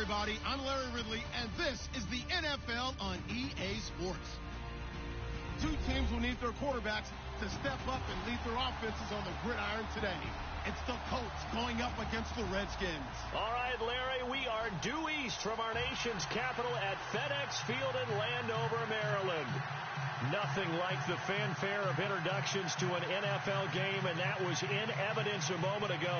everybody. I'm Larry Ridley, and this is the NFL on EA Sports. Two teams will need their quarterbacks to step up and lead their offenses on the gridiron today. It's the Colts going up against the Redskins. All right, Larry, we are due east from our nation's capital at FedEx Field in Landover, Maryland. Nothing like the fanfare of introductions to an NFL game, and that was in evidence a moment ago.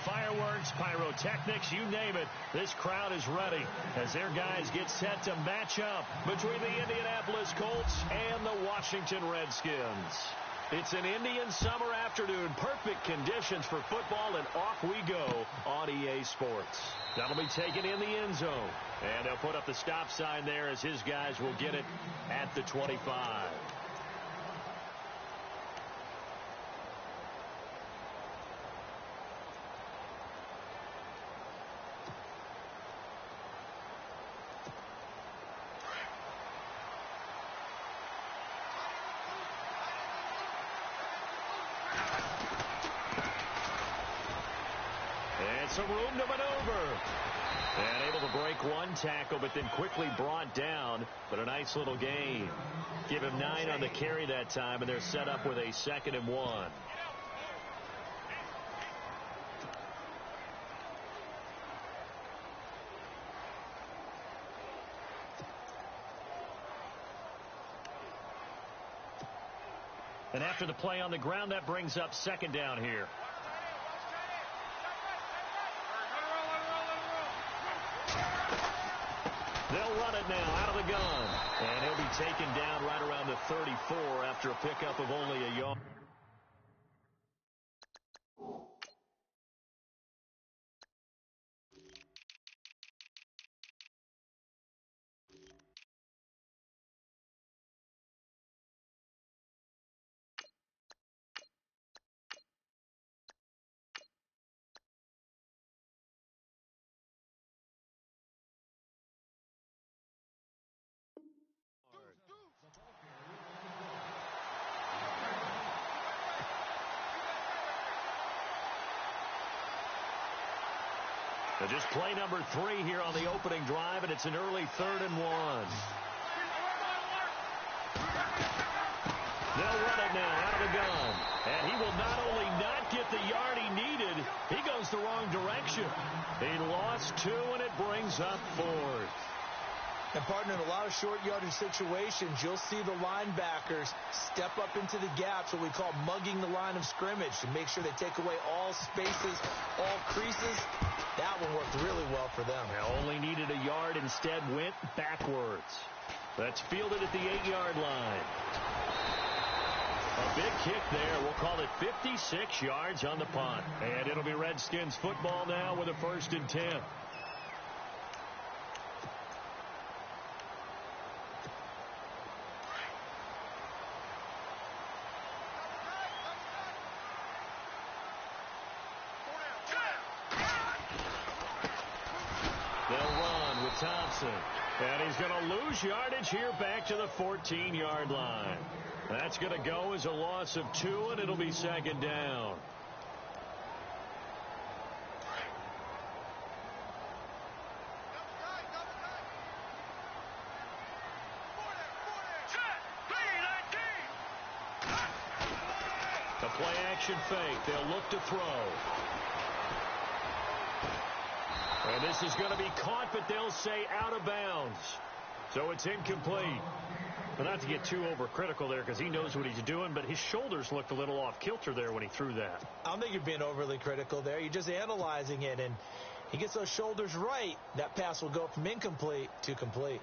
Fireworks, pyrotechnics, you name it. This crowd is ready as their guys get set to match up between the Indianapolis Colts and the Washington Redskins. It's an Indian summer afternoon. Perfect conditions for football, and off we go on EA Sports. That'll be taken in the end zone. And they'll put up the stop sign there as his guys will get it at the 25. And some room to maneuver. And able to break one tackle, but then quickly brought down. But a nice little gain. Give him 9 on the carry that time, and they're set up with a 2nd and 1. And after the play on the ground, that brings up 2nd down here. They'll run it now out of the gun. And he'll be taken down right around the 34 after a pickup of only a yard. So just play number 3 here on the opening drive, and it's an early 3rd and 1. They'll run it now out of the gun. And he will not only not get the yard he needed, he goes the wrong direction. He lost 2, and it brings up 4th. And, partner, in a lot of short yardage situations, you'll see the linebackers step up into the gaps, what we call mugging the line of scrimmage, to make sure they take away all spaces, all creases. That one worked really well for them. They only needed a yard, instead went backwards. That's fielded at the 8-yard line. A big kick there. We'll call it 56 yards on the punt. And it'll be Redskins football now with a 1st and 10. Thompson. And he's going to lose yardage here back to the 14-yard line. That's going to go as a loss of 2, and it'll be 2nd down. The play-action fake. They'll look to throw. And this is going to be caught, but they'll say out of bounds. So it's incomplete. Well, not to get too overcritical there because he knows what he's doing, but his shoulders looked a little off kilter there when he threw that. I don't think you're being overly critical there. You're just analyzing it, and he gets those shoulders right. That pass will go from incomplete to complete.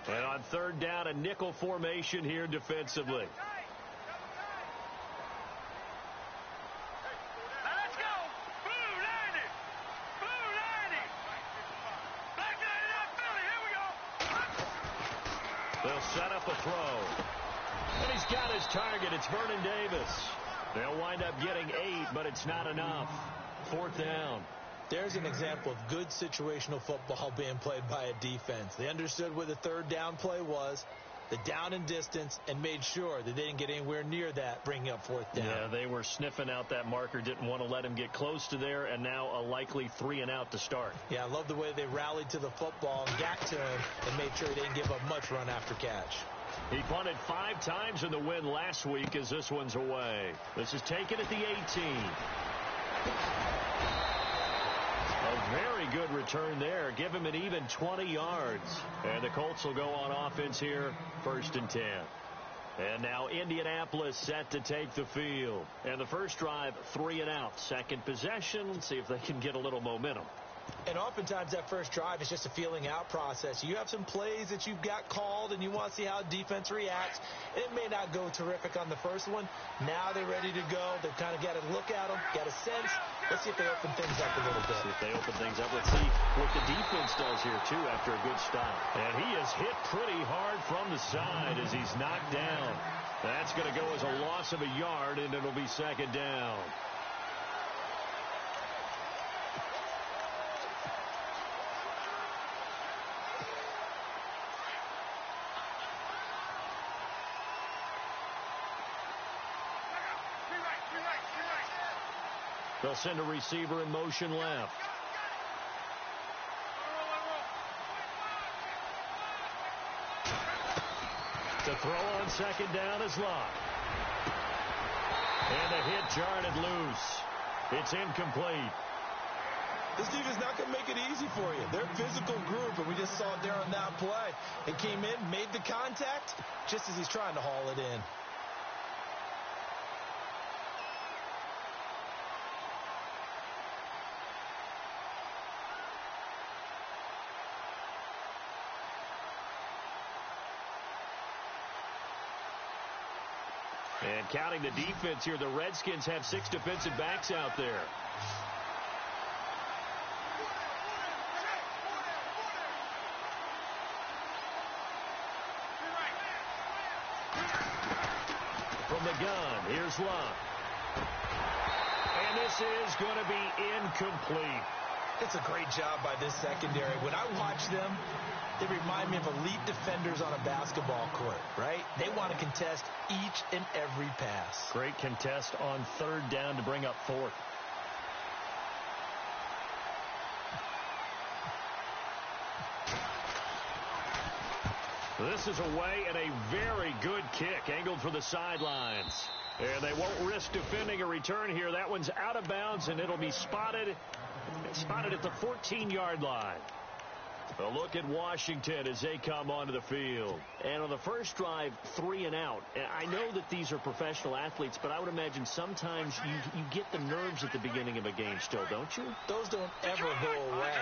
And on 3rd down, a nickel formation here defensively. They'll set up a throw. And he's got his target. It's Vernon Davis. They'll wind up getting 8, but it's not enough. 4th down. There's an example of good situational football being played by a defense. They understood what the 3rd down play was. the down and distance, and made sure that they didn't get anywhere near that, bringing up fourth down. Yeah, they were sniffing out that marker, didn't want to let him get close to there, and now a likely 3-and-out to start. Yeah, I love the way they rallied to the football and got to him and made sure he didn't give up much run after catch. He punted 5 times in the win last week as this one's away. This is taken at the 18. A very good return there. Give him an even 20 yards. And the Colts will go on offense here, 1st and 10. And now Indianapolis set to take the field. And the first drive, 3-and-out. Second possession. Let's see if they can get a little momentum. And oftentimes that first drive is just a feeling out process. You have some plays that you've got called and you want to see how defense reacts. It may not go terrific on the first one. Now they're ready to go. They've kind of got to look at them, got a sense. Let's see if they open things up a little bit. See if they open things up. Let's see what the defense does here, too, after a good stop. And he is hit pretty hard from the side as he's knocked down. That's going to go as a loss of a yard, and it'll be 2nd down. They'll send a receiver in motion left. To throw on 2nd down is Locke. And the hit jarred it loose. It's incomplete. This defense not going to make it easy for you. They're a physical group, and we just saw it there on that play. It came in, made the contact, just as he's trying to haul it in. And counting the defense here, the Redskins have 6 defensive backs out there. From the gun, here's Locke. And this is going to be incomplete. It's a great job by this secondary. When I watch them, they remind me of elite defenders on a basketball court, right? They want to contest each and every pass. Great contest on 3rd down to bring up 4th. This is away and a very good kick, angled for the sidelines. And they won't risk defending a return here. That one's out of bounds, and it'll be spotted at the 14-yard line. A look at Washington as they come onto the field. And on the first drive, 3-and-out. I know that these are professional athletes, but I would imagine sometimes you get the nerves at the beginning of a game still, don't you? Those don't ever go away.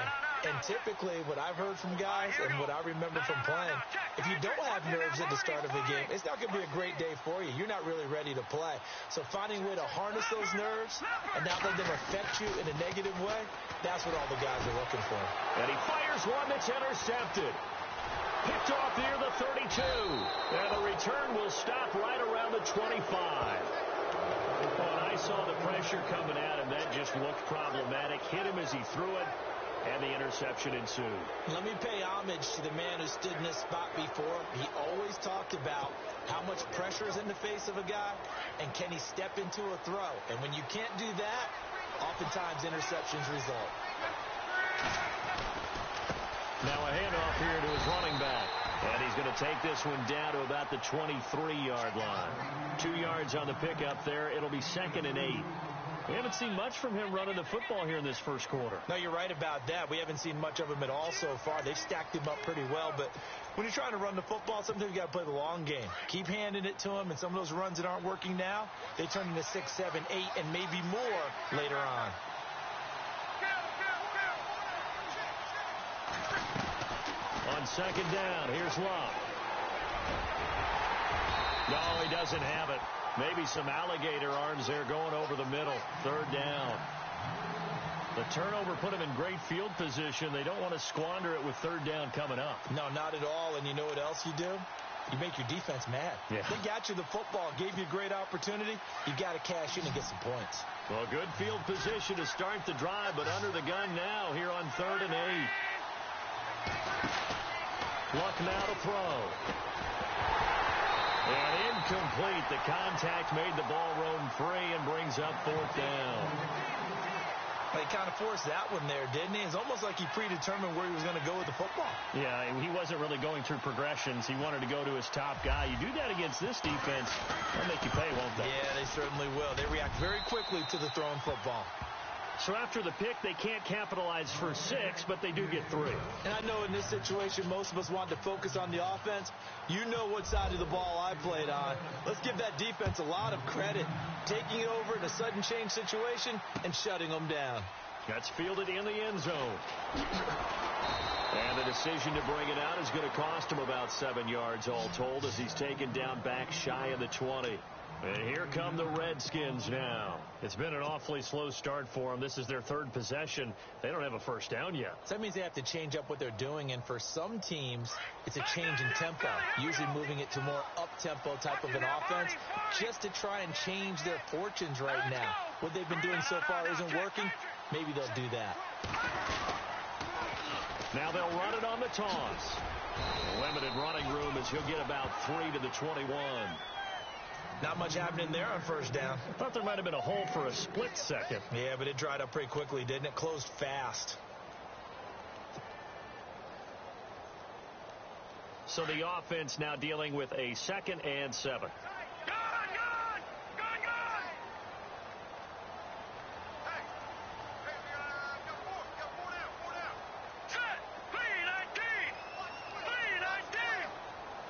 And typically, what I've heard from guys and what I remember from playing, if you don't have nerves at the start of a game, it's not going to be a great day for you. You're not really ready to play. So finding a way to harness those nerves and not let them affect you in a negative way, that's what all the guys are looking for. And he fires one that's intercepted. Picked off near the 32. And the return will stop right around the 25. When I saw the pressure coming at him, that just looked problematic. Hit him as he threw it, and the interception ensued. Let me pay homage to the man who stood in this spot before. He always talked about how much pressure is in the face of a guy, and can he step into a throw. And when you can't do that, oftentimes interceptions result. Now a handoff here to his running back. And he's going to take this one down to about the 23-yard line. 2 yards on the pickup there. It'll be 2nd and 8. We haven't seen much from him running the football here in this first quarter. No, you're right about that. We haven't seen much of him at all so far. They've stacked him up pretty well. But when you're trying to run the football, sometimes you got to play the long game. Keep handing it to him, and some of those runs that aren't working now, they turn into 6, 7, 8, and maybe more later on. On 2nd down, here's Locke. No, he doesn't have it. Maybe some alligator arms there going over the middle. 3rd down. The turnover put him in great field position. They don't want to squander it with 3rd down coming up. No, not at all. And you know what else you do? You make your defense mad. Yeah. They got you the football, gave you a great opportunity. You got to cash in and get some points. Well, good field position to start the drive, but under the gun now here on 3rd and 8. Luck now to throw. And incomplete. The contact made the ball roam free and brings up 4th down. He kind of forced that one there, didn't he? It's almost like he predetermined where he was going to go with the football. Yeah, he wasn't really going through progressions. He wanted to go to his top guy. You do that against this defense, they'll make you pay, won't they? Yeah, they certainly will. They react very quickly to the thrown football. So after the pick, they can't capitalize for 6, but they do get 3. And I know in this situation, most of us want to focus on the offense. You know what side of the ball I played on. Let's give that defense a lot of credit. Taking it over in a sudden change situation and shutting them down. That's fielded in the end zone. And the decision to bring it out is going to cost him about 7 yards all told as he's taken down back shy of the 20. And here come the Redskins now. It's been an awfully slow start for them. This is their 3rd possession. They don't have a first down yet. So that means they have to change up what they're doing, and for some teams, it's a change in tempo, usually moving it to more up-tempo type of an offense just to try and change their fortunes right now. What they've been doing so far isn't working. Maybe they'll do that. Now they'll run it on the toss. Limited running room as he'll get about 3 to the 21. Not much happening there on first down. I thought there might have been a hole for a split second. Yeah, but it dried up pretty quickly, didn't it? Closed fast. So the offense now dealing with a 2nd and 7.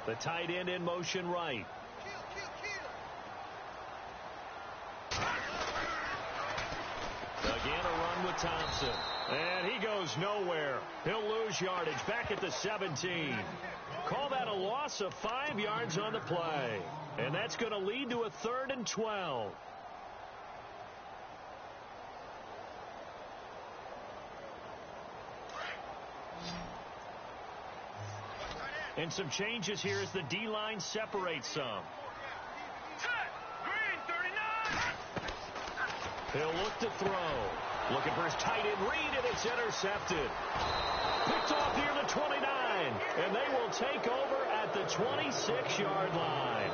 The tight end in motion right. Again, a run with Thompson. And he goes nowhere. He'll lose yardage back at the 17. Call that a loss of 5 yards on the play. And that's going to lead to a 3rd and 12. And some changes here as the D-line separates some. He'll look to throw. Looking for his tight end read, and it's intercepted. Picked off near the 29, and they will take over at the 26-yard line.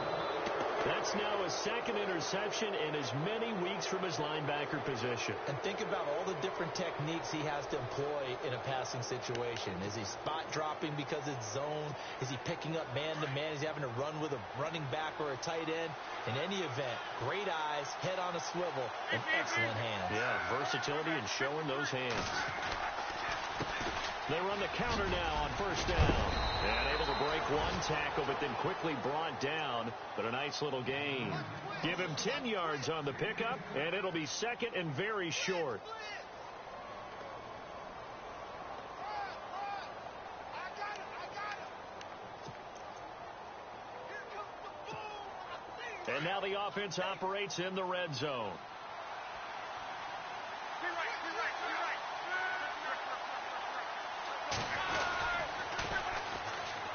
That's now his 2nd interception in as many weeks from his linebacker position. And think about all the different techniques he has to employ in a passing situation. Is he spot dropping because it's zone? Is he picking up man-to-man? Is he having to run with a running back or a tight end? In any event, great eyes, head on a swivel, and excellent hands. Yeah, versatility and showing those hands. They run the counter now on first down. And able to break one tackle, but then quickly brought down. But a nice little gain. Give him 10 yards on the pickup, and it'll be 2nd and very short. And now the offense operates in the red zone.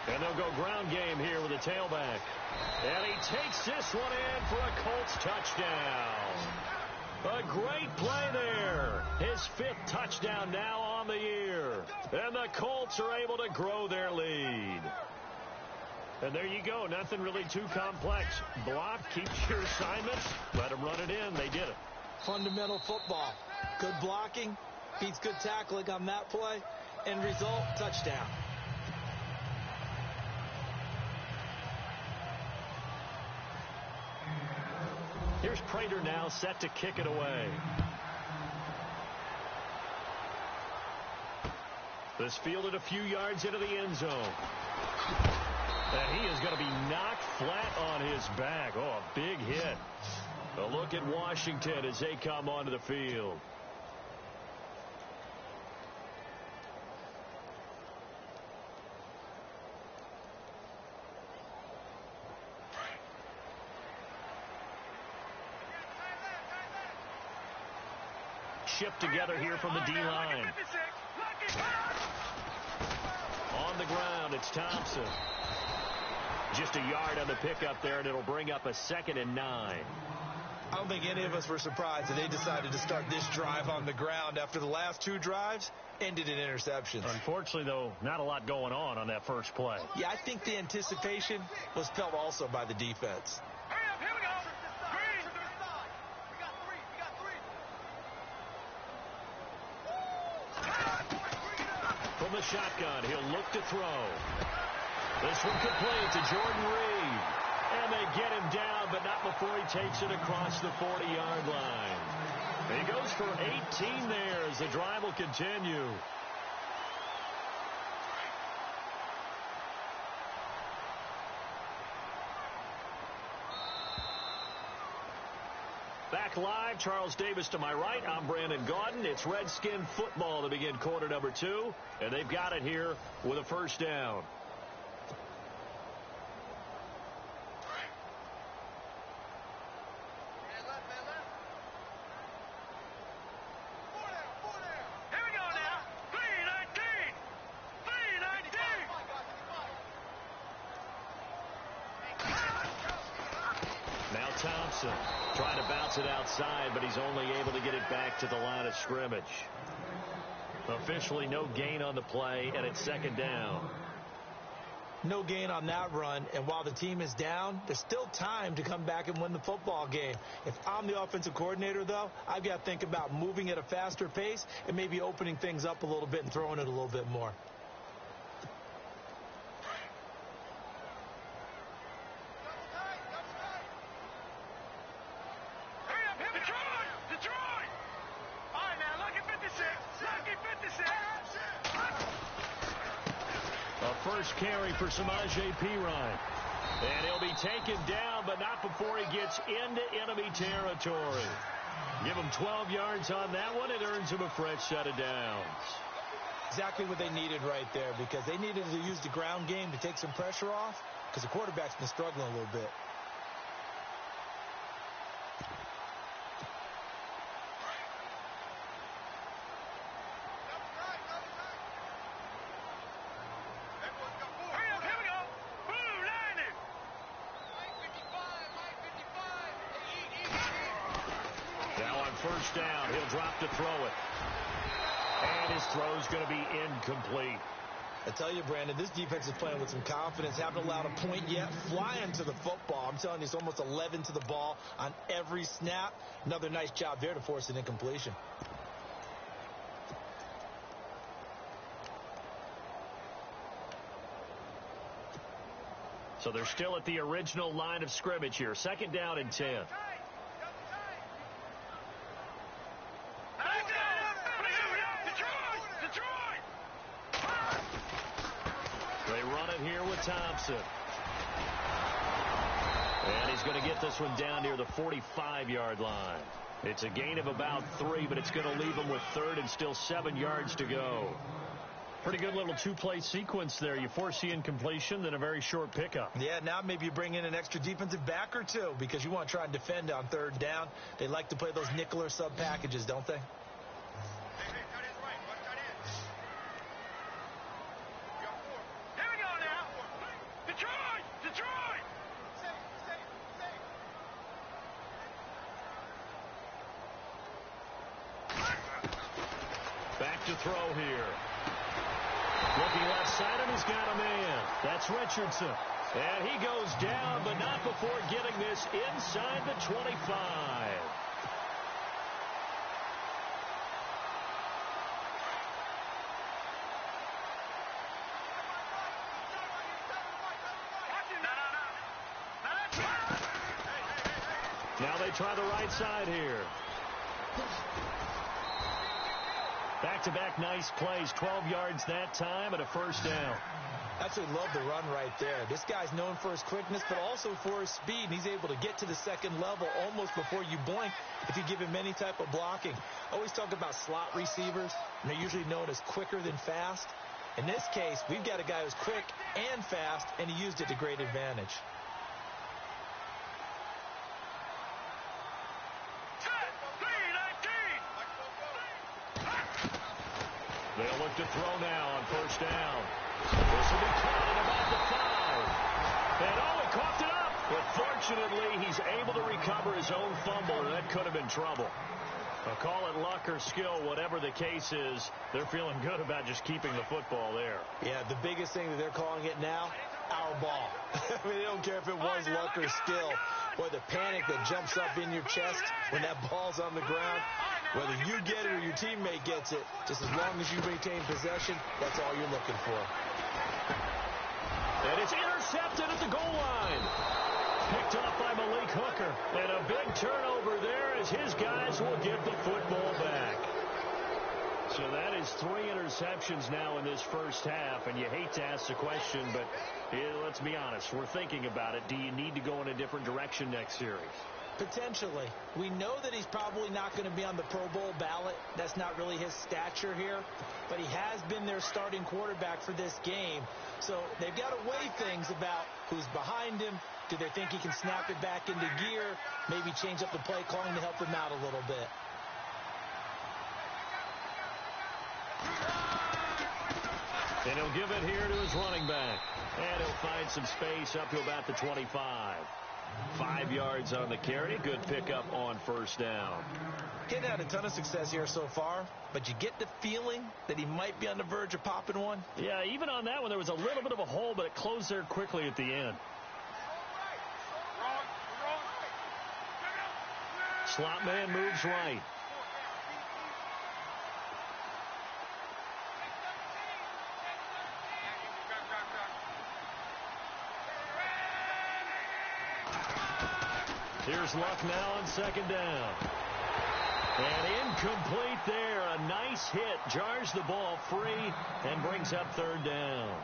And they'll go ground game here with a tailback. And he takes this one in for a Colts touchdown. A great play there. His 5th touchdown now on the year. And the Colts are able to grow their lead. And there you go. Nothing really too complex. Block, keep your assignments, let them run it in. They did it. Fundamental football. Good blocking, beats good tackling on that play. End result, touchdown. Here's Prater now set to kick it away. This fielded a few yards into the end zone. And he is going to be knocked flat on his back. Oh, a big hit. A look at Washington as they come onto the field. Shipped together here from the D-line. On the ground, it's Thompson. Just a yard on the pickup there, and it'll bring up a 2nd and 9. I don't think any of us were surprised that they decided to start this drive on the ground after the last 2 drives ended in interceptions. Unfortunately, though, not a lot going on that first play. Yeah, I think the anticipation was felt also by the defense. Hurry up, here we go. Green. We got 3. From the shotgun, he'll look to throw. This one complete to Jordan Reed. And they get him down, but not before he takes it across the 40-yard line. He goes for 18 there as the drive will continue. Back live, Charles Davis to my right. I'm Brandon Gaudin. It's Redskin football to begin quarter number 2, and they've got it here with a first down. Thompson trying to bounce it outside, but he's only able to get it back to the line of scrimmage. Officially no gain on the play, and it's second down. No gain on that run, and while the team is down, there's still time to come back and win the football game. If I'm the offensive coordinator, though, I've got to think about moving at a faster pace and maybe opening things up a little bit and throwing it a little bit more. First carry for Samaje Perine. And he'll be taken down, but not before he gets into enemy territory. Give him 12 yards on that one. It earns him a fresh set of downs. Exactly what they needed right there, because they needed to use the ground game to take some pressure off, because the quarterback's been struggling a little bit. First down, he'll drop to throw it. And his throw's going to be incomplete. I tell you, Brandon, this defense is playing with some confidence. Haven't allowed a point yet. Flying to the football. I'm telling you, it's almost 11 to the ball on every snap. Another nice job there to force an incompletion. So they're still at the original line of scrimmage here. Second down and 10. They run it here with Thompson. And he's going to get this one down near the 45-yard line. It's a gain of about 3, but it's going to leave him with third and still 7 yards to go. Pretty good little two-play sequence there. You force the incompletion, then a very short pickup. Yeah, now maybe you bring in an extra defensive back or two because you want to try and defend on third down. They like to play those nickel or sub packages, don't they? Back to throw here. Looking left side, and he's got a man. That's Richardson. And he goes down, but not before getting this inside the 25. Now they try the right side here. Back-to-back nice plays, 12 yards that time and a first down. Absolutely love the run right there. This guy's known for his quickness, but also for his speed, and he's able to get to the second level almost before you blink if you give him any type of blocking. I always talk about slot receivers, and they're usually known as quicker than fast. In this case, we've got a guy who's quick and fast, and he used it to great advantage. They'll look to throw now on first down. This will be caught at about the 5. And he coughed it up. But fortunately, he's able to recover his own fumble, or that could have been trouble. I'll call it luck or skill, whatever the case is. They're feeling good about just keeping the football there. Yeah, the biggest thing that they're calling it now, our ball. I mean, they don't care if it was luck or skill, or the panic that jumps up in your chest when that ball's on the ground. Whether you get it or your teammate gets it, just as long as you maintain possession, that's all you're looking for. And it's intercepted at the goal line. Picked off by Malik Hooker. And a big turnover there as his guys will get the football back. So that is 3 interceptions now in this first half. And you hate to ask the question, but let's be honest. We're thinking about it. Do you need to go in a different direction next series? Potentially. We know that he's probably not going to be on the Pro Bowl ballot. That's not really his stature here. But he has been their starting quarterback for this game. So they've got to weigh things about who's behind him. Do they think he can snap it back into gear? Maybe change up the play calling to help him out a little bit. And he'll give it here to his running back. And he'll find some space up to about the 25. 5 yards on the carry. Good pickup on first down. He's had a ton of success here so far, but you get the feeling that he might be on the verge of popping one. Yeah, even on that one, there was a little bit of a hole, but it closed there quickly at the end. Slot man moves right. Here's Luck now on second down. And incomplete there. A nice hit. Jars the ball free and brings up third down.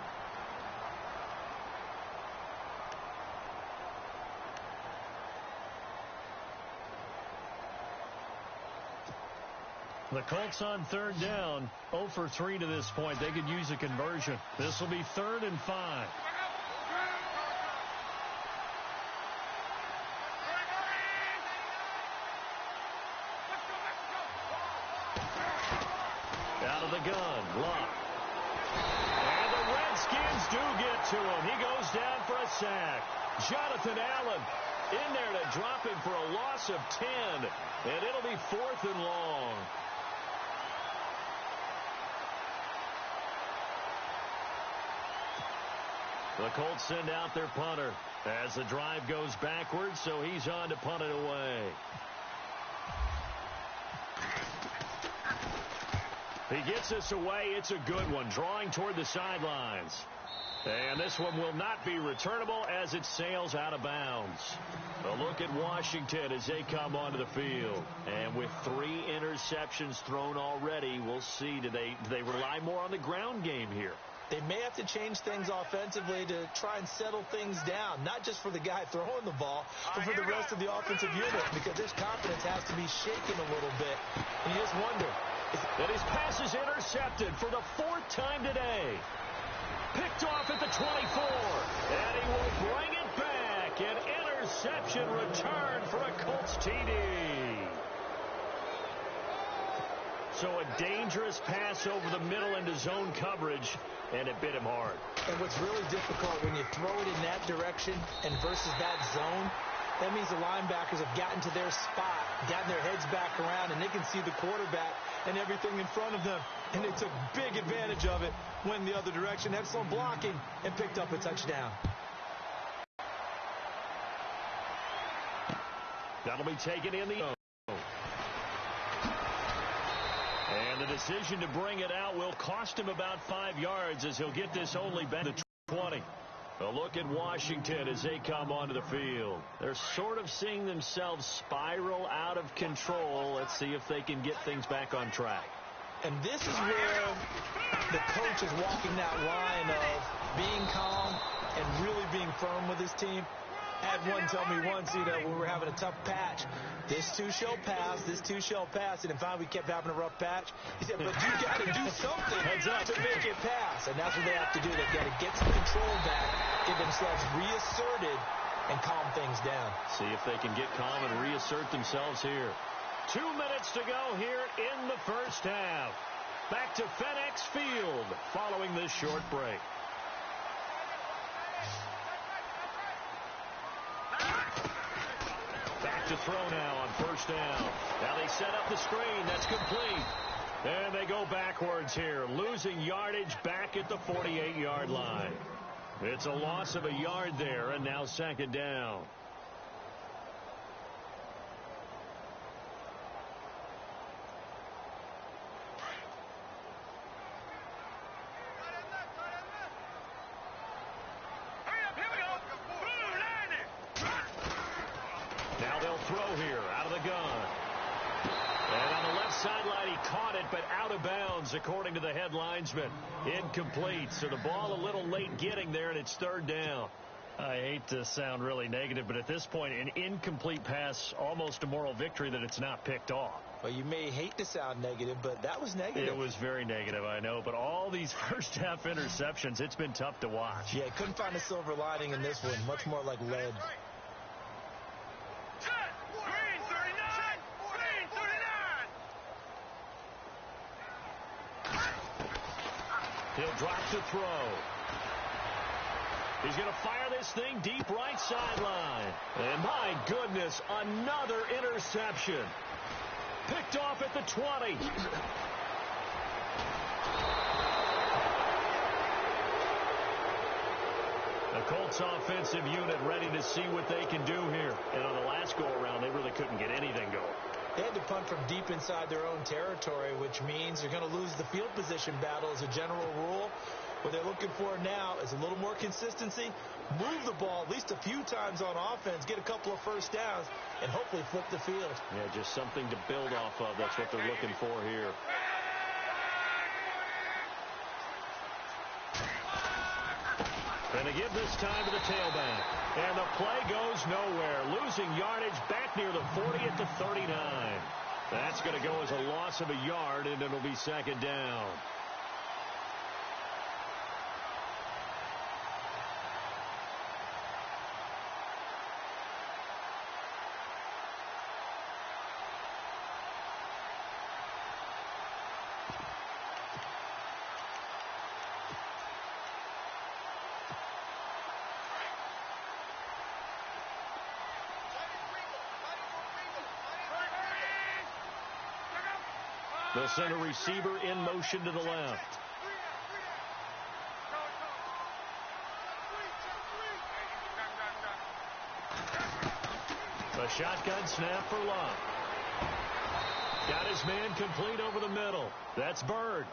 The Colts on third down. 0 for 3 to this point. They could use a conversion. This will be 3rd and 5. Out of the gun, Luck. And the Redskins do get to him. He goes down for a sack. Jonathan Allen in there to drop him for a loss of 10. And it'll be 4th and long. The Colts send out their punter as the drive goes backwards, so he's on to punt it away. He gets this away. It's a good one, drawing toward the sidelines. And this one will not be returnable as it sails out of bounds. A look at Washington as they come onto the field. And with 3 interceptions thrown already, we'll see. Do they rely more on the ground game here? They may have to change things offensively to try and settle things down, not just for the guy throwing the ball, but for the rest of the offensive unit, because his confidence has to be shaken a little bit. And you just wonder. And his pass is intercepted for the 4th time today. Picked off at the 24. And he will bring it back. An interception return for a Colts TD. So a dangerous pass over the middle into zone coverage, and it bit him hard. And what's really difficult when you throw it in that direction and versus that zone, that means the linebackers have gotten to their spot, gotten their heads back around, and they can see the quarterback and everything in front of them. And they took big advantage of it, went the other direction, had some blocking, and picked up a touchdown. That'll be taken in the zone. And the decision to bring it out will cost him about 5 yards as he'll get this only back to 20. A look at Washington as they come onto the field. They're sort of seeing themselves spiral out of control. Let's see if they can get things back on track. And this is where the coach is walking that line of being calm and really being firm with his team. I had one tell me once, when we were having a tough patch, this too shall pass, this too shall pass. And in fact, we kept having a rough patch. He said, but you got to do something to make it pass. And that's what they have to do. They've got to get some control back, get themselves reasserted, and calm things down. See if they can get calm and reassert themselves here. 2 minutes to go here in the first half. Back to FedEx Field following this short break. throw now on first down. Now they set up the screen. That's complete. And they go backwards here, losing yardage back at the 48-yard line. It's a loss of a yard there, and now second down. Now they'll throw here out of the gun. And on the left sideline, he caught it, but out of bounds, according to the head linesman. Incomplete, so the ball a little late getting there, and it's third down. I hate to sound really negative, but at this point, an incomplete pass, almost a moral victory that it's not picked off. Well, you may hate to sound negative, but that was negative. It was very negative, I know, but all these first-half interceptions, it's been tough to watch. Yeah, couldn't find a silver lining in this one. Much more like lead. He'll drop to throw. He's going to fire this thing deep right sideline. And my goodness, another interception. Picked off at the 20. The Colts offensive unit ready to see what they can do here. And on the last go-around, they really couldn't get anything going. They had to punt from deep inside their own territory, which means they're going to lose the field position battle as a general rule. What they're looking for now is a little more consistency, move the ball at least a few times on offense, get a couple of first downs, and hopefully flip the field. Yeah, just something to build off of. That's what they're looking for here. And they give this time to the tailback. And the play goes nowhere. Losing yardage back near the 40 at the 39. That's going to go as a loss of a yard, and it'll be second down. They'll send a receiver in motion to the left. A shotgun snap for Love. Got his man complete over the middle. That's Bird.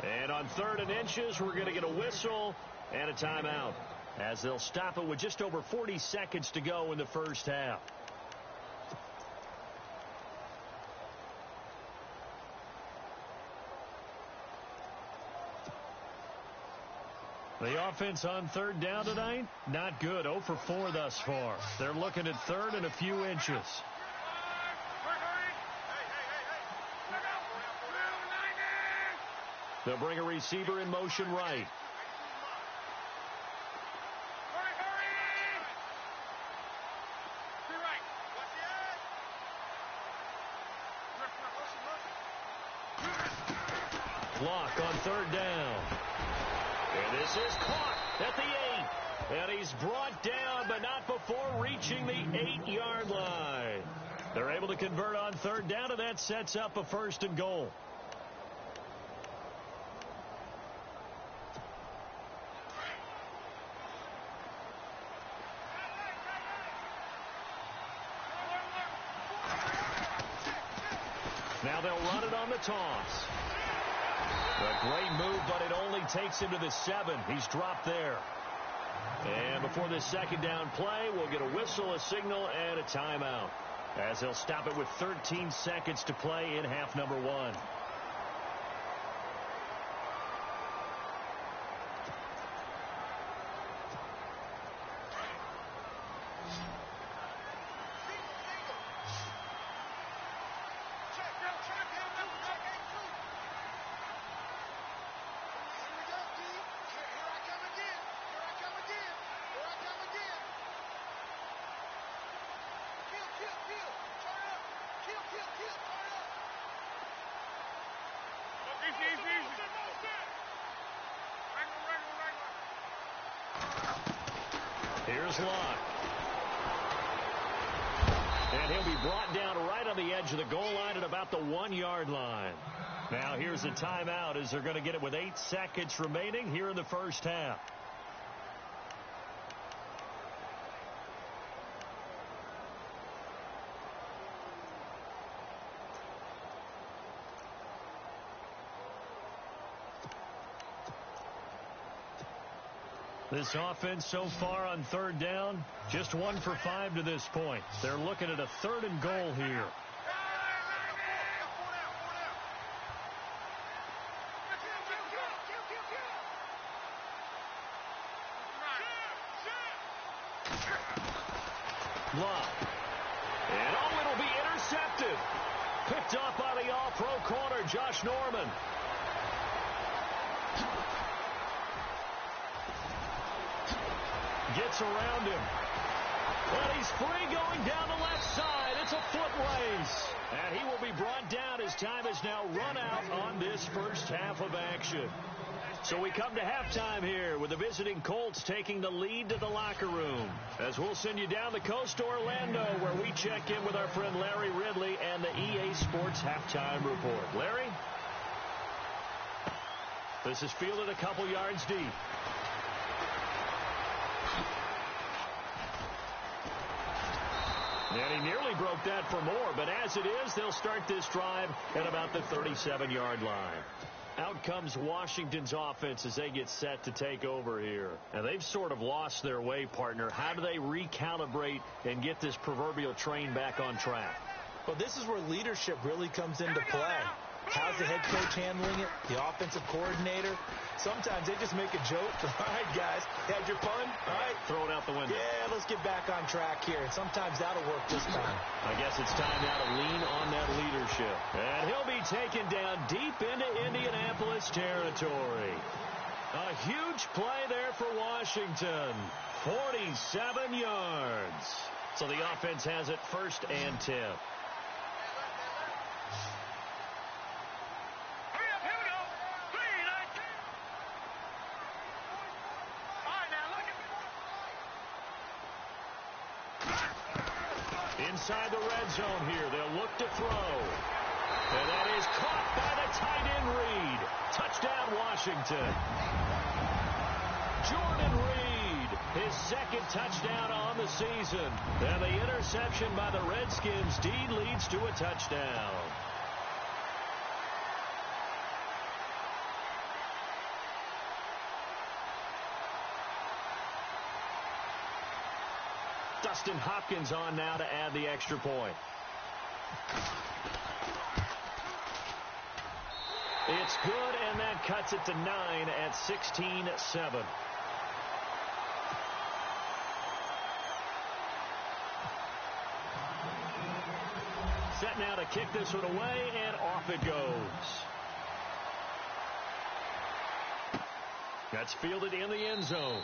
And on 3rd and inches, we're going to get a whistle and a timeout, as they'll stop it with just over 40 seconds to go in the first half. The offense on 3rd down tonight, not good. 0 for 4 thus far. They're looking at 3rd and a few inches. They'll bring a receiver in motion right. Clock on 3rd down. And this is caught at the 8. And he's brought down, but not before reaching the 8-yard line. They're able to convert on 3rd down, and that sets up a 1st and goal. Now they'll run it on the toss. A great move, but it only takes him to the 7. He's dropped there. And before this second down play, we'll get a whistle, a signal, and a timeout, as they'll stop it with 13 seconds to play in half number 1. Here's Locke. And And he'll be brought down right on the edge of the goal line at about the 1-yard line. Now here's a timeout as they're going to get it with 8 seconds remaining here in the first half. This offense so far on third down, just 1 for 5 to this point. They're looking at a 3rd and goal here. Love. And it'll be intercepted. Picked up by the all-pro corner, Josh Norman. Gets around him. And he's free going down the left side. It's a foot race. And he will be brought down as time has now run out on this first half of action. So we come to halftime here with the visiting Colts taking the lead to the locker room. As we'll send you down the coast to Orlando where we check in with our friend Larry Ridley and the EA Sports Halftime Report. Larry? This is fielded a couple yards deep. And he nearly broke that for more, but as it is, they'll start this drive at about the 37-yard line. Out comes Washington's offense as they get set to take over here. And they've sort of lost their way, partner. How do they recalibrate and get this proverbial train back on track? Well, this is where leadership really comes into play. How's the head coach handling it? The offensive coordinator? Sometimes they just make a joke. All right, guys, had your pun? All right. Throw it out the window. Yeah, let's get back on track here. And sometimes that'll work this time. I guess it's time now to lean on that leadership. And he'll be taken down deep into Indianapolis territory. A huge play there for Washington. 47 yards. So the offense has it 1st and 10. Inside the red zone here, they'll look to throw. And that is caught by the tight end Reed. Touchdown, Washington. Jordan Reed, his 2nd touchdown on the season. And the interception by the Redskins indeed leads to a touchdown. Dustin Hopkins on now to add the extra point. It's good, and that cuts it to 9 at 16-7. Set now to kick this one away, and off it goes. That's fielded in the end zone.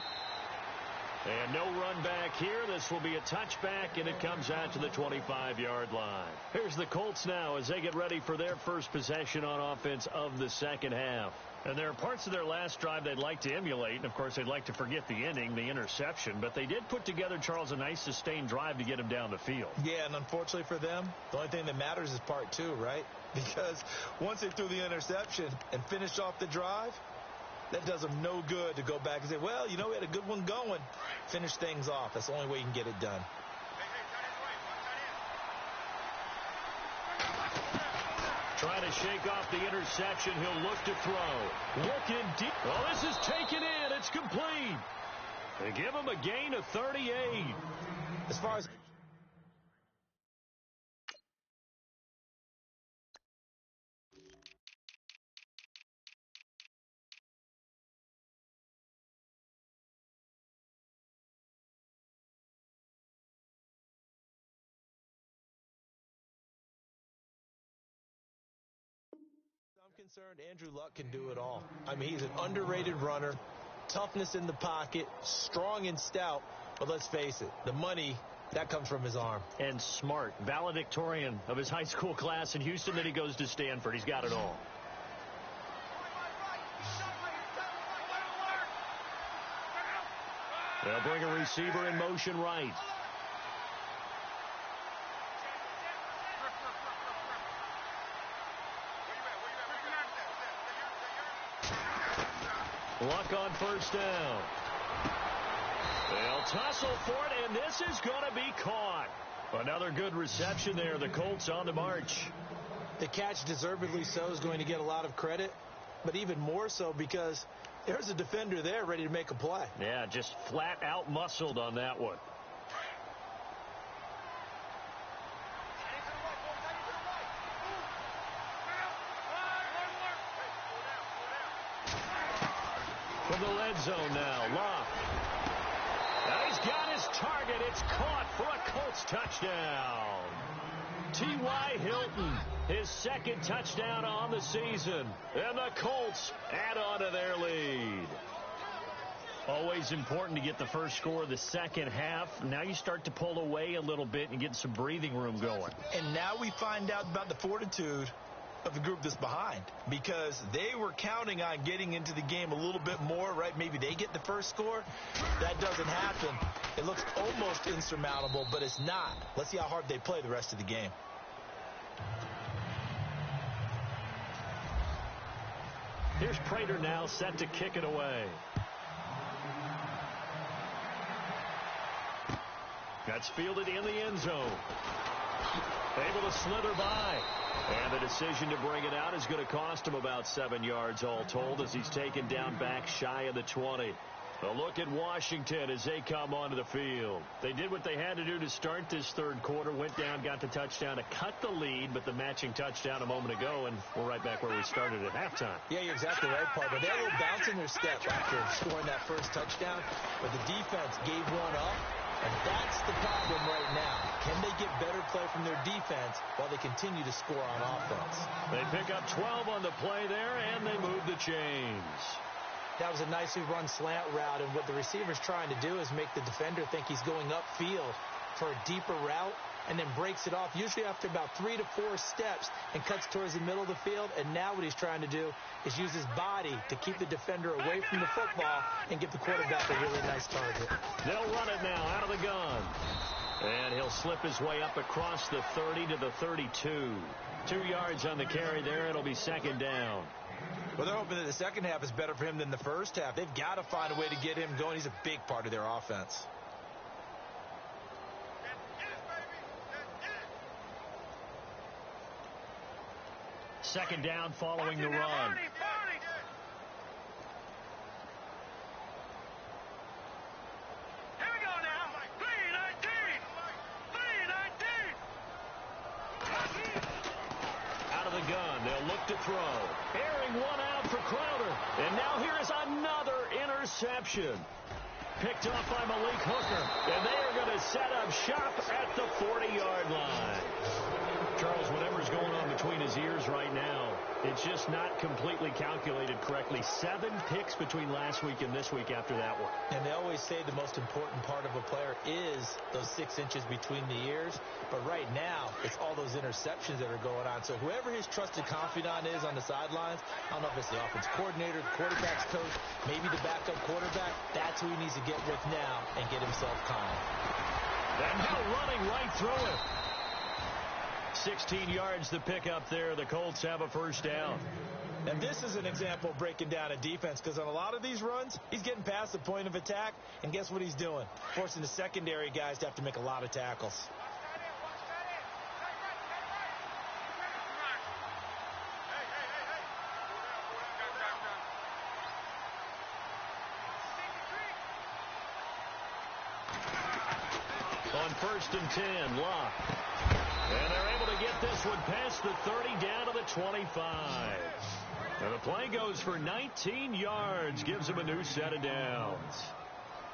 And no run back here. This will be a touchback, and it comes out to the 25-yard line. Here's the Colts now as they get ready for their first possession on offense of the second half. And there are parts of their last drive they'd like to emulate, and, of course, they'd like to forget the inning, the interception. But they did put together, Charles, a nice sustained drive to get him down the field. Yeah, and unfortunately for them, the only thing that matters is part 2, right? Because once they threw the interception and finished off the drive, that does them no good to go back and say, well, you know, we had a good one going. Finish things off. That's the only way you can get it done. Trying to shake off the interception. He'll look to throw. Looking deep. Oh, this is taken in. It's complete. They give him a gain of 38. As far as I'm concerned, Andrew Luck can do it all. I mean, he's an underrated runner, toughness in the pocket, strong and stout, but let's face it, the money, that comes from his arm. And smart, valedictorian of his high school class in Houston, then he goes to Stanford. He's got it all. They'll bring a receiver in motion right. Luck on first down. They'll tussle for it, and this is going to be caught. Another good reception there. The Colts on the march. The catch, deservedly so, is going to get a lot of credit, but even more so because there's a defender there ready to make a play. Yeah, just flat out muscled on that one. From the red zone now, Locke. Now he's got his target. It's caught for a Colts touchdown. T.Y. Hilton, his second touchdown on the season. And the Colts add on to their lead. Always important to get the first score of the second half. Now you start to pull away a little bit and get some breathing room going. And now we find out about the fortitude of the group that's behind, because they were counting on getting into the game a little bit more, right? Maybe they get the first score. That doesn't happen. It looks almost insurmountable, but it's not. Let's see how hard they play the rest of the game. Here's Prater now set to kick it away. That's fielded in the end zone. Able to slither by. And the decision to bring it out is going to cost him about 7 yards all told as he's taken down back shy of the 20. A look at Washington as they come onto the field. They did what they had to do to start this third quarter. Went down, got the touchdown to cut the lead, but the matching touchdown a moment ago, and we're right back where we started at halftime. Yeah, you're exactly right, Parker. They had a little bounce in their step after scoring that first touchdown, but the defense gave one up. And that's the problem right now. Can they get better play from their defense while they continue to score on offense? They pick up 12 on the play there, and they move the chains. That was a nicely run slant route, and what the receiver's trying to do is make the defender think he's going upfield for a deeper route, and then breaks it off, usually after about 3 to 4 steps, and cuts towards the middle of the field. And now what he's trying to do is use his body to keep the defender away from the football and give the quarterback a really nice target. They'll run it now out of the gun. And he'll slip his way up across the 30 to the 32. 2 yards on the carry there. It'll be second down. Well, they're hoping that the second half is better for him than the first half. They've got to find a way to get him going. He's a big part of their offense. Second down following the run. Here we go now. 3-19. Out of the gun. They'll look to throw. Airing one out for Crowder. And now here is another interception. Picked off by Malik Hooker. And they are going to set up shop at the 40-yard line. Charles, whatever's going on between his ears right now, it's just not completely calculated correctly. 7 picks between last week and this week after that one. And they always say the most important part of a player is those 6 inches between the ears. But right now, it's all those interceptions that are going on. So whoever his trusted confidant is on the sidelines, I don't know if it's the offense coordinator, the quarterback's coach, maybe the backup quarterback, that's who he needs to get with now and get himself calm. And now running right through it. 16 yards to pick up there. The Colts have a first down. And this is an example of breaking down a defense, because on a lot of these runs, he's getting past the point of attack, and guess what he's doing? Forcing the secondary guys to have to make a lot of tackles. On first and 10, Locke. And they're able to get this one past the 30 down to the 25. And the play goes for 19 yards, gives him a new set of downs.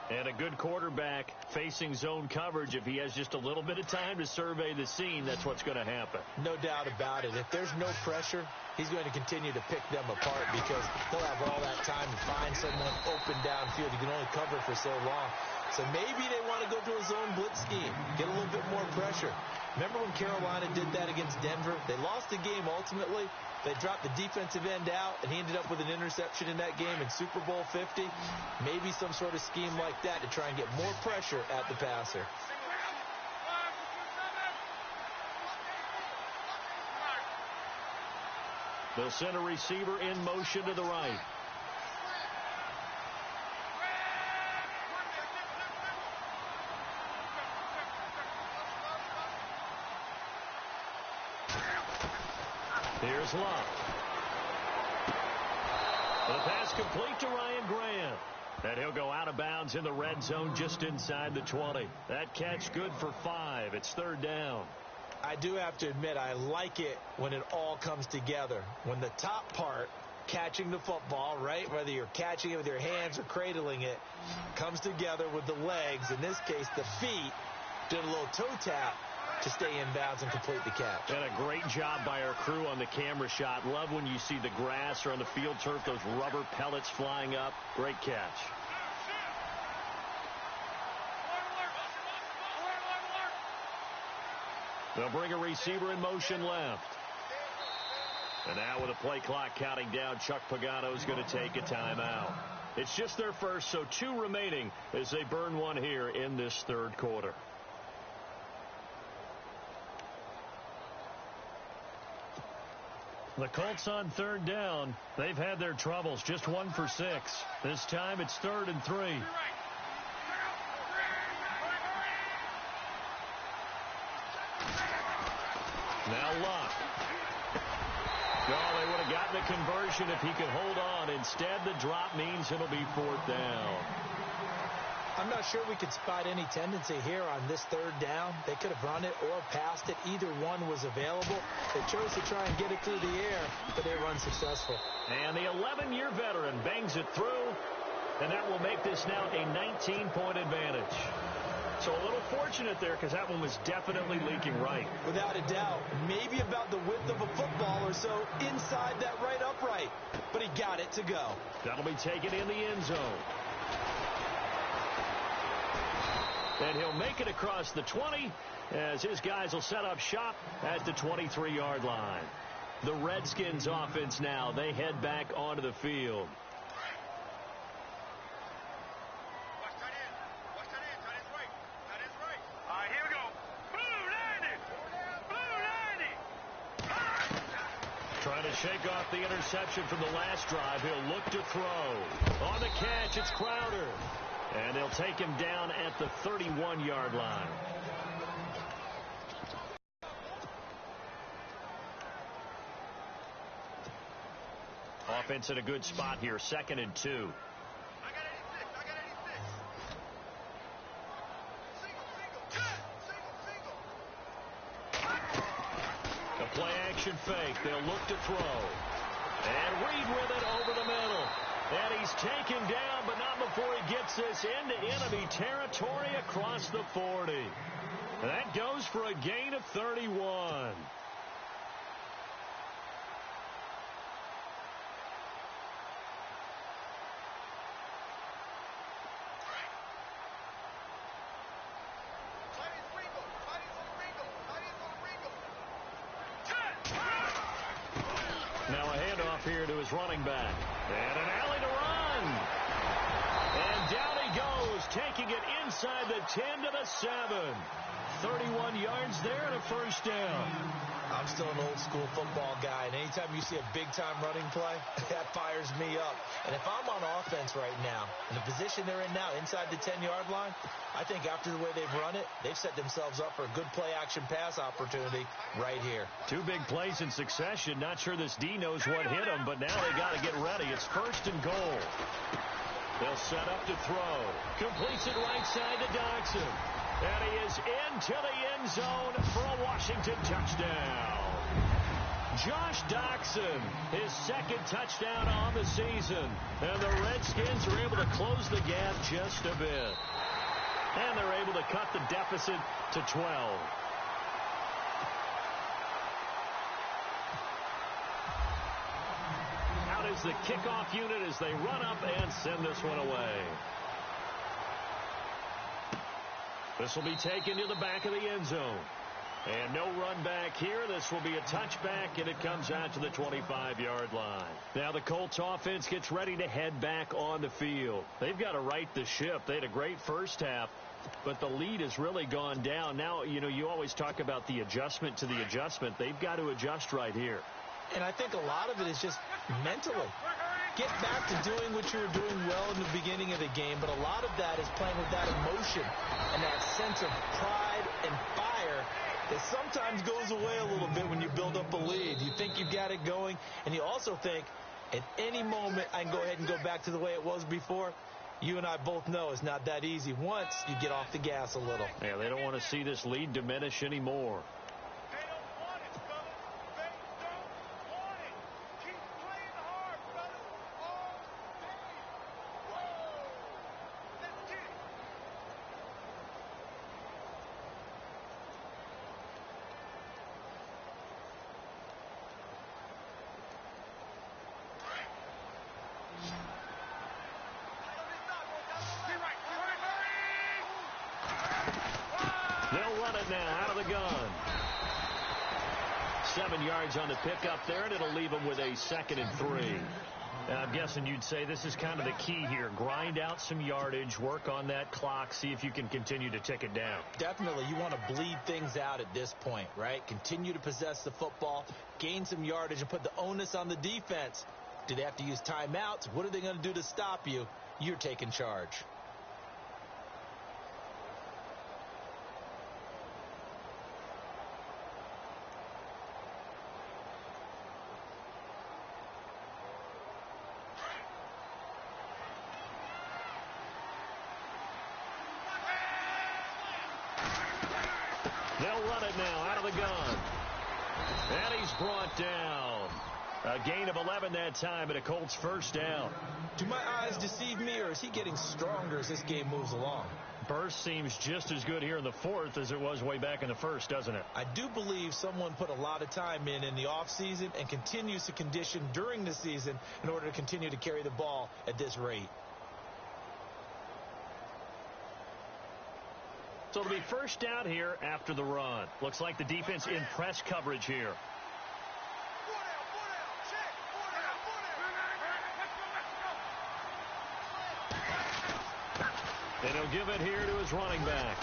And a good quarterback facing zone coverage. If he has just a little bit of time to survey the scene, that's what's going to happen. No doubt about it. If there's no pressure, he's going to continue to pick them apart, because they'll have all that time to find someone open downfield. You can only cover for so long. So maybe they want to go to a zone blitz scheme, get a little bit more pressure. Remember when Carolina did that against Denver? They lost the game ultimately. They dropped the defensive end out, and he ended up with an interception in that game in Super Bowl 50. Maybe some sort of scheme like that to try and get more pressure at the passer. They'll send a receiver in motion to the right. is Luck. The pass complete to Ryan Grant. And he'll go out of bounds in the red zone just inside the 20. That catch good for 5. It's third down. I do have to admit, I like it when it all comes together. When the top part, catching the football, right, whether you're catching it with your hands or cradling it, comes together with the legs, in this case the feet, did a little toe tap to stay in bounds and complete the catch. And a great job by our crew on the camera shot. Love when you see the grass or on the field turf, those rubber pellets flying up. Great catch. They'll bring a receiver in motion left. And now with a play clock counting down, Chuck Pagano is going to take a timeout. It's just their first, so 2 remaining as they burn one here in this third quarter. The Colts on third down. They've had their troubles. Just 1 for 6. This time it's 3rd and 3. Now Luck. Oh, they would have gotten the conversion if he could hold on. Instead, the drop means it'll be 4th down. I'm not sure we could spot any tendency here on this third down. They could have run it or passed it. Either one was available. They chose to try and get it through the air, but they were unsuccessful. And the 11-year veteran bangs it through, and that will make this now a 19-point advantage. So a little fortunate there because that one was definitely leaking right. Without a doubt. Maybe about the width of a football or so inside that right upright. But he got it to go. That'll be taken in the end zone. And he'll make it across the 20 as his guys will set up shop at the 23-yard line. The Redskins offense now, they head back onto the field. Trying to shake off the interception from the last drive. He'll look to throw. On the catch, it's Crowder. And they'll take him down at the 31-yard line. Offense in a good spot here. 2nd and 2. A play-action fake. They'll look to throw. And Reed with it over the middle. And he's taken down, but not before he gets this into enemy territory across the 40. And that goes for a gain of 31. Now a handoff here to his running back. And an alley to run. And down he goes, taking it inside the 10 to the 7. 31 yards there and a first down. I'm still an old-school football guy, and anytime you see a big-time running play, that fires me up. And if I'm on offense right now, in the position they're in now, inside the 10-yard line, I think after the way they've run it, they've set themselves up for a good play-action pass opportunity right here. 2 big plays in succession. Not sure this D knows what hit him, but now they got to get ready. It's 1st and goal. They'll set up to throw. Completes it right side to Dodson. And he is into the end zone for a Washington touchdown. Josh Doxson, his 2nd touchdown on the season. And the Redskins are able to close the gap just a bit. And they're able to cut the deficit to 12. Out is the kickoff unit as they run up and send this one away. This will be taken to the back of the end zone. And no run back here. This will be a touchback, and it comes out to the 25-yard line. Now the Colts offense gets ready to head back on the field. They've got to right the ship. They had a great first half, but the lead has really gone down. Now, you always talk about the adjustment to the adjustment. They've got to adjust right here. And I think a lot of it is just mentally. get back to doing what you were doing well in the beginning of the game, but a lot of that is playing with that emotion and that sense of pride and fire that sometimes goes away a little bit when you build up a lead. You think you've got it going, and you also think at any moment I can go ahead and go back to the way it was before. You and I both know it's not that easy once you get off the gas a little. Yeah, they don't want to see this lead diminish anymore. They don't want it, fellas. They don't want it. Keep playing hard, fellas. All day. Whoa. Let's get it. They'll run it now out of the gun. 7 yards on the pickup there, and it'll leave them with a 2nd and 3. I'm guessing you'd say this is kind of the key here. Grind out some yardage, work on that clock, see if you can continue to tick it down. Definitely. You want to bleed things out at this point, right? Continue to possess the football, gain some yardage, and put the onus on the defense. Do they have to use timeouts? What are they going to do to stop you? You're taking charge. They'll run it now out of the gun. And he's brought down. A gain of 11 that time, and a Colts first down. Do my eyes deceive me, or is he getting stronger as this game moves along? Burst seems just as good here in the 4th as it was way back in the 1st, doesn't it? I do believe someone put a lot of time in the offseason and continues to condition during the season in order to continue to carry the ball at this rate. So it'll be first down here after the run. Looks like the defense in press coverage here. And he'll give it here to his running back.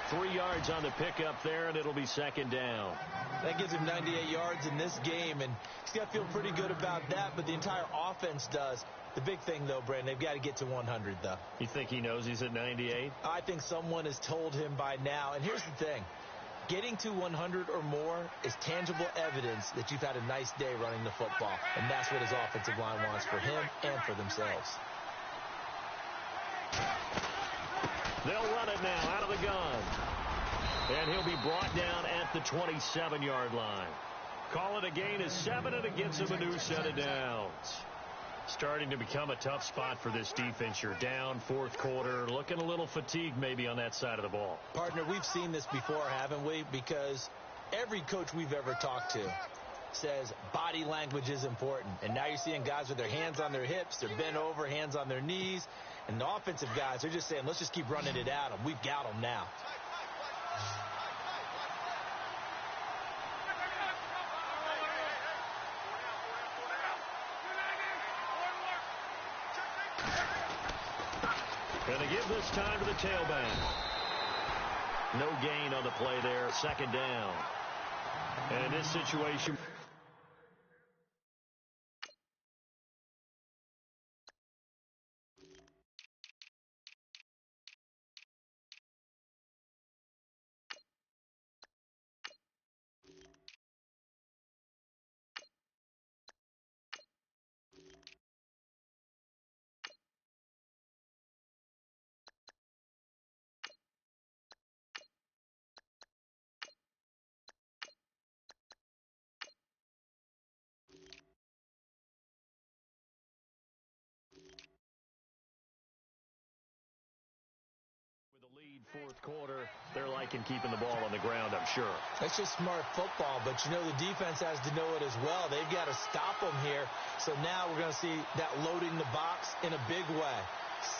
3 yards on the pickup there, and it'll be 2nd down. That gives him 98 yards in this game, and he's got to feel pretty good about that, but the entire offense does. The big thing, though, Brandon, they've got to get to 100, though. You think he knows he's at 98? I think someone has told him by now. And here's the thing. Getting to 100 or more is tangible evidence that you've had a nice day running the football, and that's what his offensive line wants for him and for themselves. They'll run it now out of the gun. And he'll be brought down at the 27-yard line. Call it a gain of 7, and it gets him a new set of downs. Starting to become a tough spot for this defense. You're down 4th quarter, looking a little fatigued maybe on that side of the ball. Partner, we've seen this before, haven't we? Because every coach we've ever talked to says body language is important. And now you're seeing guys with their hands on their hips, they're bent over, hands on their knees. And the offensive guys are just saying, let's just keep running it at them. We've got them now. Going to give this time to the tailback. No gain on the play there. 2nd down. And in this situation, lead 4th quarter, they're liking keeping the ball on the ground, I'm sure. That's just smart football, but you know the defense has to know it as well. They've got to stop them here. So now we're going to see that loading the box in a big way.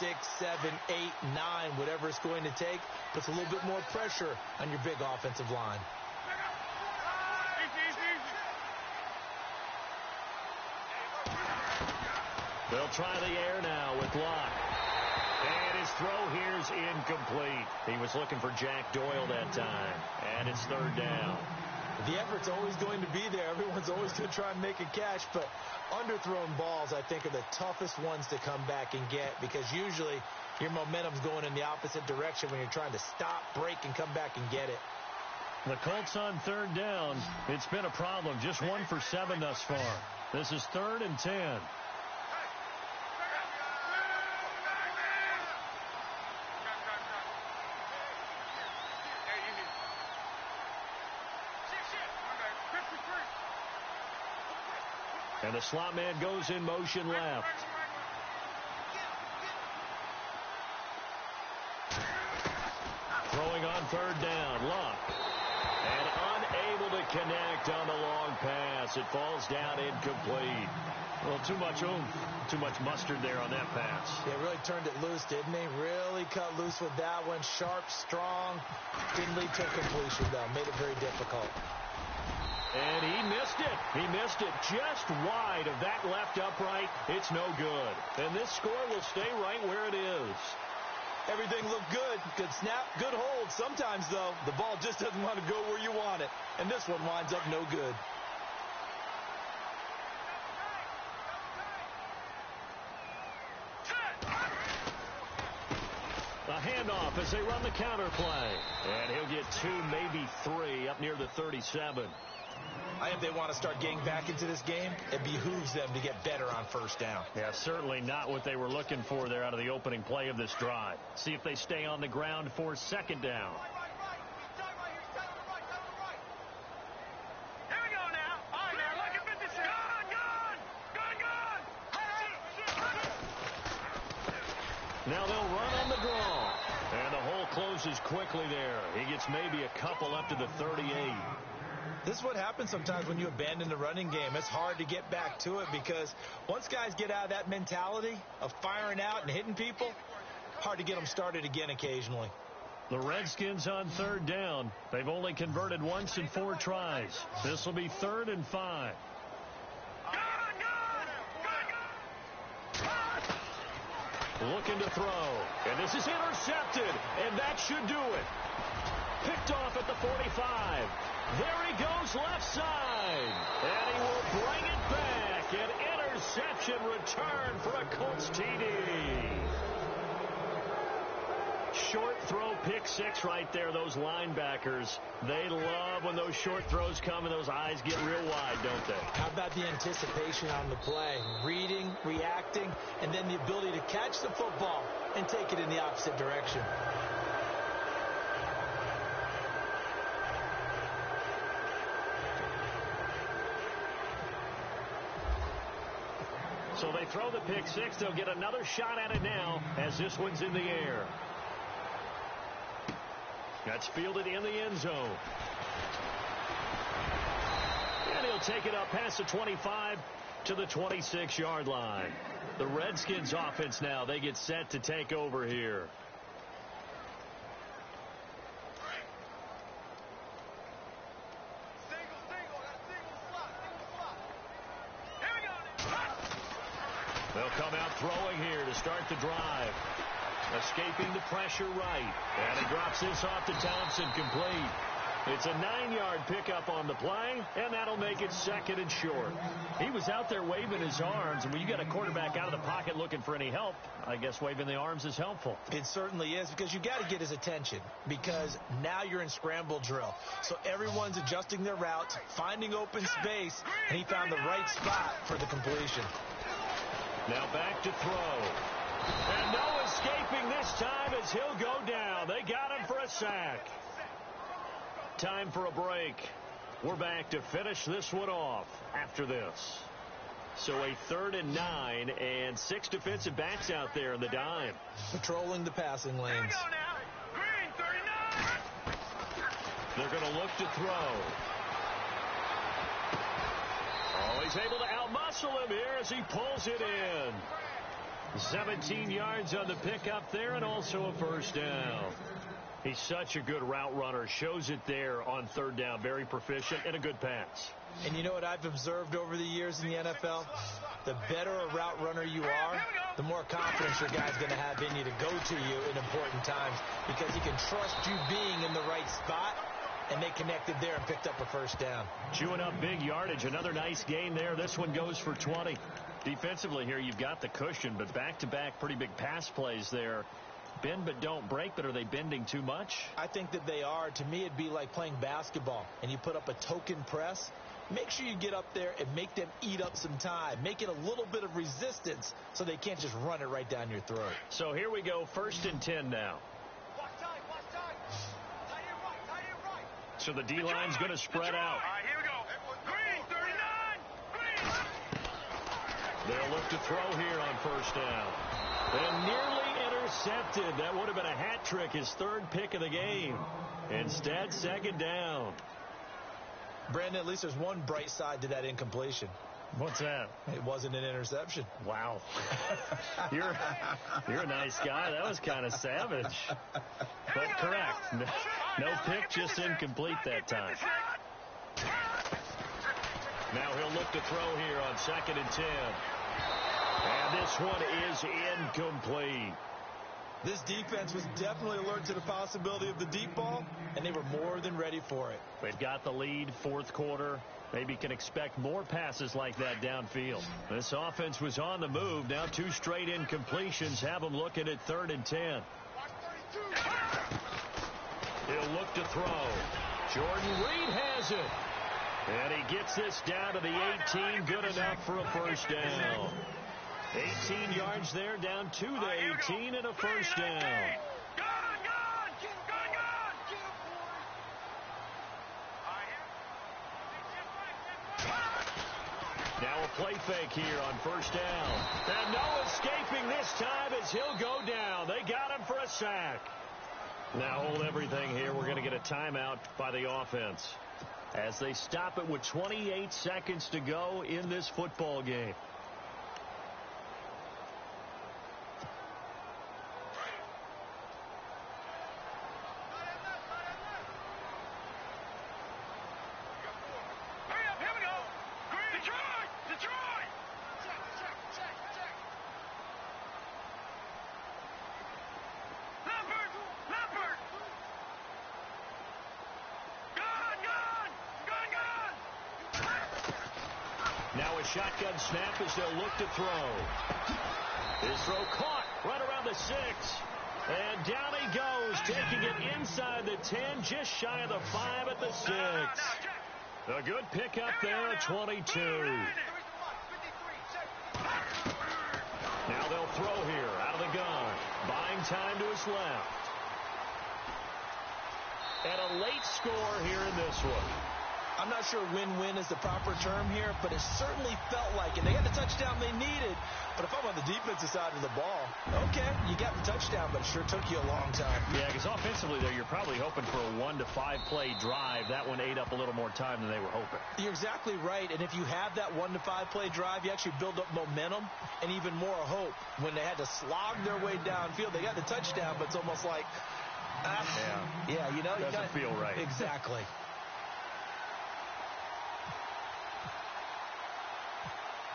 6, 7, 8, 9, whatever it's going to take, puts a little bit more pressure on your big offensive line. They'll try the air now with Locke. And his throw here's incomplete. He was looking for Jack Doyle that time. And it's 3rd down. The effort's always going to be there. Everyone's always going to try and make a catch, but underthrown balls, I think, are the toughest ones to come back and get because usually your momentum's going in the opposite direction when you're trying to stop, break, and come back and get it. The Colts on third down. It's been a problem. Just 1 for 7 thus far. This is 3rd and 10. And the slot man goes in motion left. Throwing on third down, Luck. And unable to connect on the long pass. It falls down incomplete. Well, too much oomph, too much mustard there on that pass. Yeah, really turned it loose, didn't he? Really cut loose with that one. Sharp, strong. Didn't lead to a completion, though. Made it very difficult. And he missed it. He missed it just wide of that left upright. It's no good. And this score will stay right where it is. Everything looked good. Good snap, good hold. Sometimes, though, the ball just doesn't want to go where you want it. And this one winds up no good. A handoff as they run the counter play. And he'll get 2, maybe 3 up near the 37. I think they want to start getting back into this game. It behooves them to get better on first down. Yeah, certainly not what they were looking for there out of the opening play of this drive. See if they stay on the ground for second down. Here we go now. All right, now look at 56. Gun. Now they'll run on the draw. And the hole closes quickly there. He gets maybe a couple up to the 38. This is what happens sometimes when you abandon the running game. It's hard to get back to it because once guys get out of that mentality of firing out and hitting people, hard to get them started again occasionally. The Redskins on third down. They've only converted once in 4 tries. This will be 3rd and 5. Looking to throw. And this is intercepted. And that should do it. Picked off at the 45. There he goes left side. And he will bring it back. An interception return for a Colts TD. Short throw, pick 6 right there. Those linebackers, they love when those short throws come and those eyes get real wide, don't they? How about the anticipation on the play? Reading, reacting, and then the ability to catch the football and take it in the opposite direction. So they throw the pick 6. They'll get another shot at it now as this one's in the air. That's fielded in the end zone. And he'll take it up past the 25 to the 26-yard line. The Redskins offense now, they get set to take over here. They'll come out throwing here to start the drive. Escaping the pressure right. And he drops this off to Thompson, complete. It's a 9-yard pickup on the play, and that'll make it 2nd and short. He was out there waving his arms, and when you got a quarterback out of the pocket looking for any help, I guess waving the arms is helpful. It certainly is, because you got to get his attention, because now you're in scramble drill. So everyone's adjusting their routes, finding open space, and he found the right spot for the completion. Now back to throw. And no escaping this time as he'll go down. They got him for a sack. Time for a break. We're back to finish this one off after this. So a 3rd and 9 and 6 defensive backs out there in the dime. Patrolling the passing lanes. Green, 39. They're going to look to throw. Oh, he's able to outmuscle him here as he pulls it in. 17 yards on the pickup there and also a first down. He's such a good route runner. Shows it there on 3rd down. Very proficient and a good pass. And you know what I've observed over the years in the NFL? The better a route runner you are, the more confidence your guy's going to have in you to go to you in important times, because he can trust you being in the right spot and they connected there and picked up a first down. Chewing up big yardage. Another nice gain there. This one goes for 20. Defensively here, you've got the cushion, but back-to-back pretty big pass plays there. Bend but don't break, but are they bending too much? I think that they are. To me, it'd be like playing basketball, and you put up a token press. Make sure you get up there and make them eat up some time. Make it a little bit of resistance so they can't just run it right down your throat. So here we go, 1st and 10 now. So the D-line's going to spread out. All right, here we go. Green, 39. Green. They'll look to throw here on 1st down. And nearly intercepted. That would have been a hat trick, his 3rd pick of the game. Instead, 2nd down. Brandon, at least there's one bright side to that incompletion. What's that? It wasn't an interception. Wow. You're a nice guy. That was kind of savage. But correct. No pick, just incomplete that time. Now he'll look to throw here on 2nd and 10. And this one is incomplete. This defense was definitely alert to the possibility of the deep ball, and they were more than ready for it. They've got the lead, 4th quarter. Maybe can expect more passes like that downfield. This offense was on the move. Now 2 straight incompletions have them looking at 3rd and 10. He'll look to throw. Jordan Reed has it. And he gets this down to the 18. Good enough for a first down. 18 yards there, down to the 18 and a first down. Now a play fake here on 1st down. And no escaping this time as he'll go down. They got him for a sack. Now hold everything here. We're going to get a timeout by the offense as they stop it with 28 seconds to go in this football game. Now a shotgun snap as they'll look to throw. His throw caught right around the 6. And down he goes, taking it inside the 10, just shy of the 5 at the 6. A good pickup there at 22. Now they'll throw here out of the gun. Buying time to his left. And a late score here in this one. I'm not sure win-win is the proper term here, but it certainly felt like it. They got the touchdown they needed, but if I'm on the defensive side of the ball, okay, you got the touchdown, but it sure took you a long time. Yeah, because offensively there, you're probably hoping for a 1 to 5 play drive. That one ate up a little more time than they were hoping. You're exactly right, and if you have that 1 to 5 play drive, you actually build up momentum and even more hope. When they had to slog their way downfield, they got the touchdown, but it's almost like, yeah, you know, doesn't feel right. Exactly.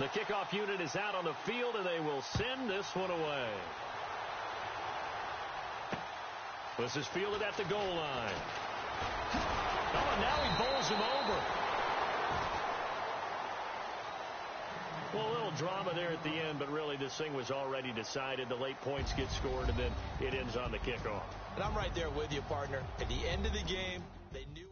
The kickoff unit is out on the field, and they will send this one away. This is fielded at the goal line. Oh, and now he bowls him over. Well, a little drama there at the end, but really this thing was already decided. The late points get scored, and then it ends on the kickoff. And I'm right there with you, partner. At the end of the game, they knew